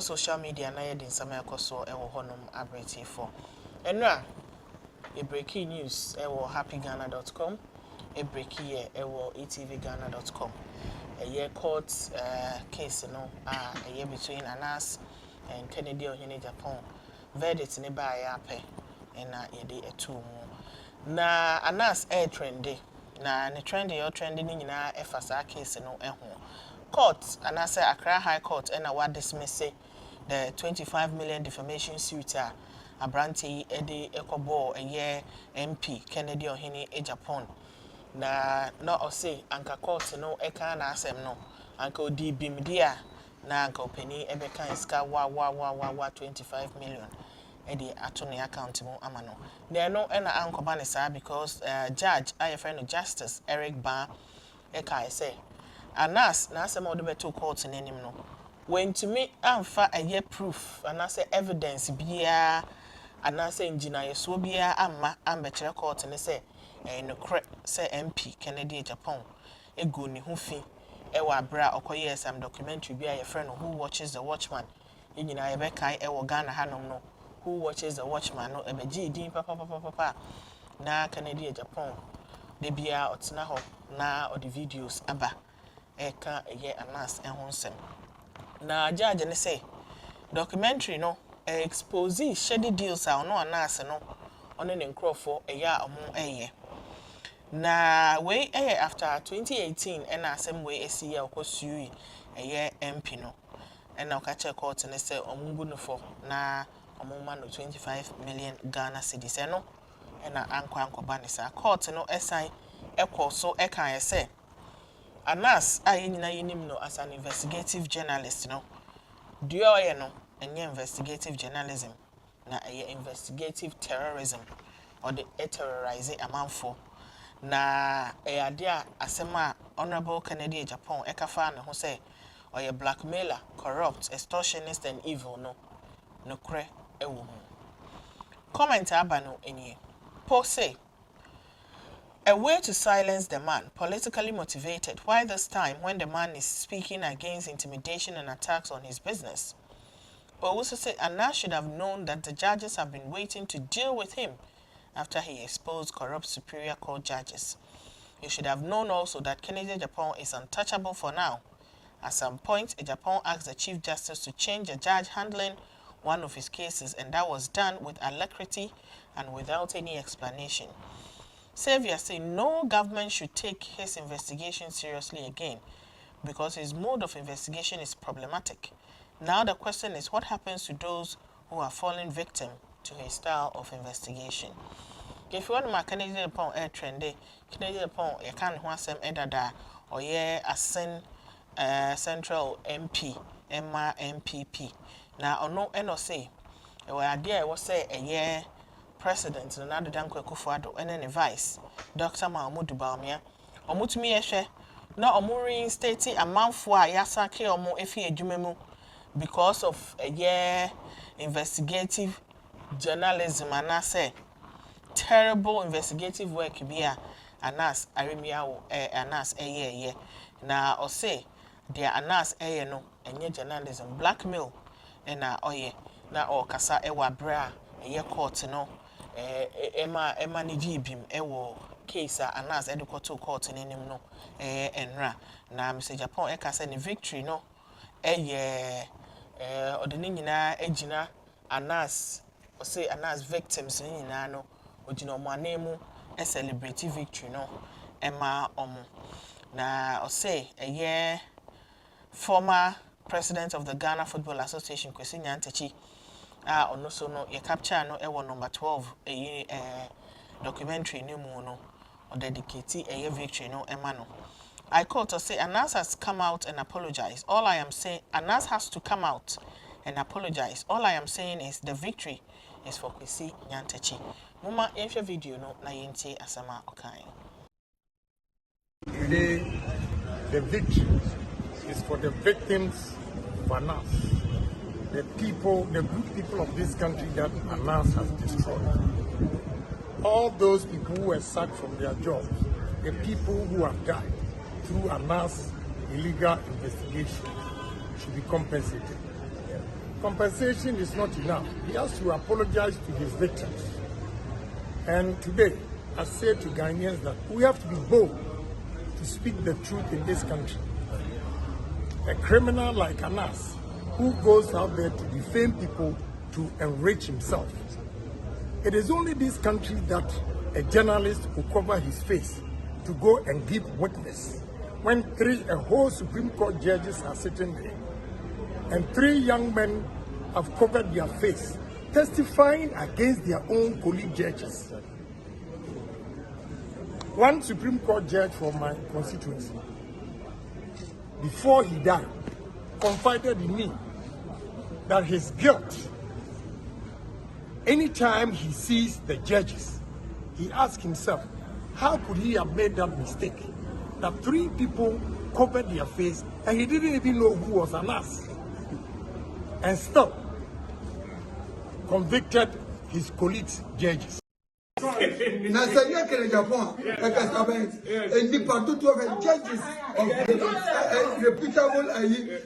social media na yɛde nsɛm ɛkɔso ɛwɔ hɔnom abrɛti for ɛnra a breaking news ɛwɔ happyghana.com breaking yɛ ɛwɔ etvghana.com ɛyɛ court case no ɛyɛ between Anas and Kennedy Agyapong verdict ne ba ya apɛ ɛna yɛde ɛto mu na Anas trendy na ne trendy ni nyinaa ɛfa saa case no ɛho court Anas Accra High Court ɛna wa dismiss the 25 million defamation suit Abranti Ede Ekobo a MP Kennedy Agyapong na ose anka court no eka na asem no anka odi bimdia na anka openi ebeka iska wa 25 million ede ato ne account mu amano na no na ankoba ne saa because judge friend Justice Eric Ba eka say Anas na asem odo beto court n'anim no when to me amfa aye proof and say evidence bia and say engineer so bia amma ambekere court ne say no correct say MP Kennedy Agyapong ego ni ho fi e wa bra okoye some documentary bia your friend who watches the watchman engineer be kai e wo Ghana hanom no who watches the watchman no e be din papa na Kennedy Agyapong de bia otena ho na o the videos aba e ka ye Anas ho nsem na judge ne say documentary no expose shady deals no Anas no ono ne nkrofo eya omo na we after 2018 and asem we esi ya okosui MP no and na okache court ne say omungu no for na omuma no 25 million Ghana cedis no and na anko ba ne sa court no esan ekọ so ekan say Anas nyina yenim no as an investigative journalist no dio ye no enye investigative journalism na investigative terrorism or the terrorizing amanfo na ade a asema Honorable Kennedy Agyapong ekafa ne ho say oye blackmailer, corrupt, extortionist and evil no kre ewo comment aba no enie po say a way to silence the man, politically motivated. Why this time when the man is speaking against intimidation and attacks on his business? But also say Anas should have known that the judges have been waiting to deal with him after he exposed corrupt Superior Court judges. You should have known also that Kennedy Agyapong is untouchable for now. At some point, Agyapong asked the Chief Justice to change a judge handling one of his cases, and that was done with alacrity and without any explanation. Xavier said no government should take his investigation seriously again because his mode of investigation is problematic. Now the question is what happens to those who are falling victim to his style of investigation. If you want to Kennedy Agyapong trendy, Kennedy Agyapong you can't want some edada or asen central MP, Emma MPP. Now or no NOC. Well idea was say a year President Nana Dankwa Kufuado and then vice Dr. Mahmoud Bawumia omutumi ehwe na omuri state amanfo a yasake omo efi adwumemu because of a year investigative journalism and I say terrible investigative work bia Anas aremiawo Anas ye na o say dia Anas no enye journalism blackmail na oye na o kasa ewa bra eye court no Emma ni jibim ewo case Anas edukoto court n'enim no enra na Mr. Agyapong ekasa ni victory no odeni nyina agina Anas o say Anas victims ni nyina no ogina omo anemu celebrate victory no Emma omo na o say former president of the Ghana Football Association Kwesi Nyantakyi ono so no ye capture no ewo number 12 documentary ni mu no o dedicate victory no Emma no I call to say Anas has come out and apologize. All I am saying, Anas has to come out and apologize. All I am saying is the victory is for Kwesi Nyantakyi. Mama, yenhwe video no na yenti asama okai. Today, the victory is for the victims of Anas, the people, the good people of this country that Anas has destroyed. All those people who were sacked from their jobs, the people who have died through Anas illegal investigation should be compensated. compensation is not enough. He has to apologize to his victims. And today, I say to Ghanaians that we have to be bold to speak the truth in this country. A criminal like Anas, who goes out there to defame people to enrich himself. It is only this country that a journalist will cover his face to go and give witness. When a whole Supreme Court judges are sitting there, and 3 young men have covered their face, testifying against their own colleague judges. One Supreme Court judge from my constituency, before he died, confided in me that his guilt, anytime he sees the judges, he asks himself, how could he have made that mistake? That 3 people covered their face and he didn't even know who was Anas. And still convicted his colleagues judges. Nasaria Agyapong, and the judges of reputable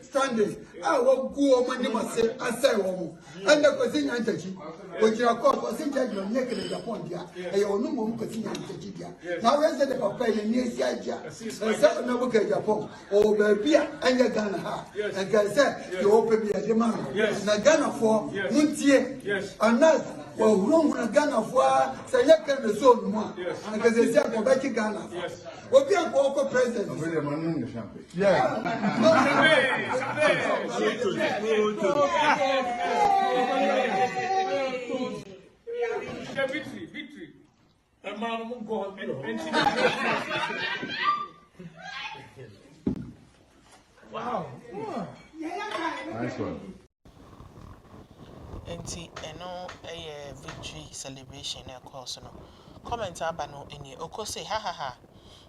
standing. I will go on and say, I say, and the question entity, which are called for Saint Agyapong, and you know who could see Antagia. Now, resident of Pay near Saja, and South Nabucca Japon, or Berbia, and your Ghana, and can say, you open me a demand. Nagana for Muntie, and not. Well, wrong with Ghana for say you can the soul more because they say go back to Ghana. Yes. What be a local president? Yeah. Victory. A man who go wow. Nice one. Enti eno victory celebration course no comment abano eni oko say ha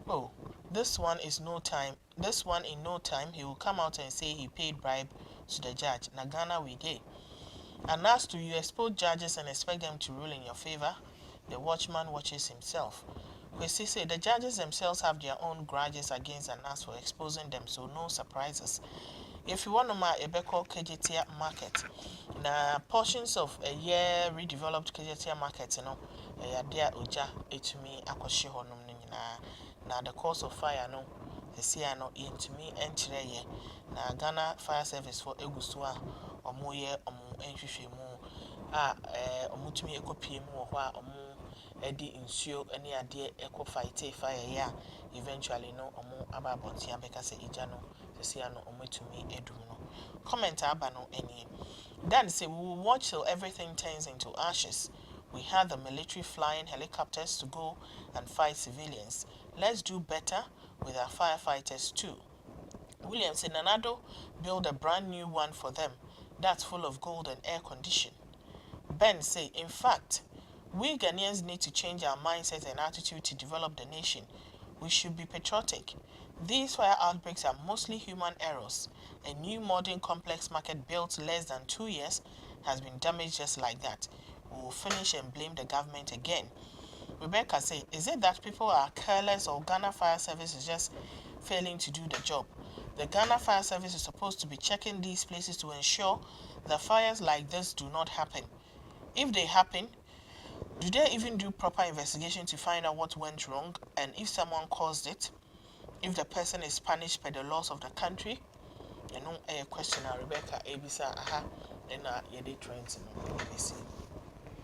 oh this one in no time he will come out and say he paid bribe to the judge na Ghana we dey. And as to you expose judges and expect them to rule in your favor, the watchman watches himself. We say the judges themselves have their own grudges against Anas for exposing them, so no surprises. If you want to mark Ebeko KJT market, na portions of a year redeveloped KJT market, you know, dear Oja, to me, Akoshi Honum na the cause of fire, no, the sea no into me enter ye, na Ghana Fire Service for Egusua, or Moye, or Enfishi Mo, Omutumi Eco PM or Eddie insure any idea eco fight fire, yeah, eventually no, or more about Yabeka say Ijano. To me eduno. Comment abano any. Then say we will watch till everything turns into ashes. We had the military flying helicopters to go and fight civilians. Let's do better with our firefighters too. Williams in Nanado build a brand new one for them. That's full of gold and air condition. Ben say, in fact, we Ghanaians need to change our mindset and attitude to develop the nation. We should be patriotic. These fire outbreaks are mostly human errors. A new modern complex market built less than 2 years has been damaged just like that. We will finish and blame the government again. Rebecca say, is it that people are careless or Ghana Fire Service is just failing to do the job? The Ghana Fire Service is supposed to be checking these places to ensure that fires like this do not happen. If they happen, do they even do proper investigation to find out what went wrong and if someone caused it? If the person is punished by the laws of the country? You know, a question Rebecca Abisa, aha, and yede trends in ABC.